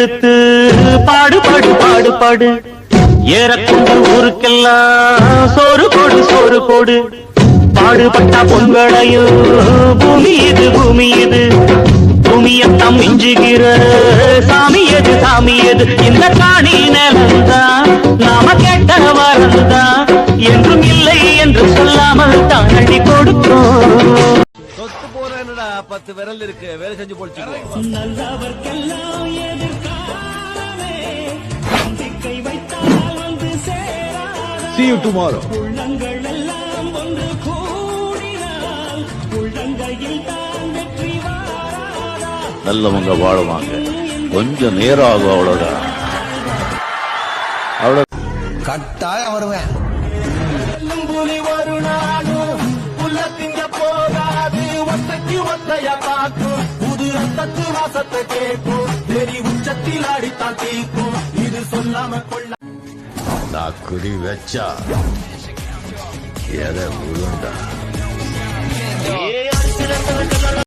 எடுத்து பாடுபாடு பாடுபாடு ஏறக்கொண்டு ஊருக்கெல்லாம் சோறு போடு சோறு போடு பாடுபட்டா பொங்கலையும் பூமி இது பூமி இது பூமியத்தான் மிஞ்சுகிற சாமி எது சாமி எது இந்த காணி நிலந்தான் நாம கேட்ட வரந்தான் என்றும் இல்லை என்று சொல்லாமல் தான் அடி கொடுத்தோம். சொத்து போறேன்னுடா 10 விரல் இருக்கு வேலை செஞ்சு போச்சு நல்லவர்க்கெல்லாம் எதிர்காலமே நம்பிக்கை வைத்தால் வந்து சேராதா. See you tomorrow. உள்ளங்கள் எல்லாம் ஒன்று கூடினால் உள்ளங்கையில் தான் வெற்றி வாராதா. நல்லவங்க வாழுவாங்க, கொஞ்சம் நேரம் ஆகும், அவ்வளவுதான். கட்டாயம் வருவேன். புலி ஒரு நாளும் புல்ல திங்க போகாது ஒத்தைக்கு ஒத்தைய காக்கும் புது ரத்தத்து வாசத்தை கேட்கும் தெரி உச்சத்தில் அடித்தான் தீக்கும் இது சொல்லாம கொள்ள நான் குறி வச்சா எதை விழுந்தா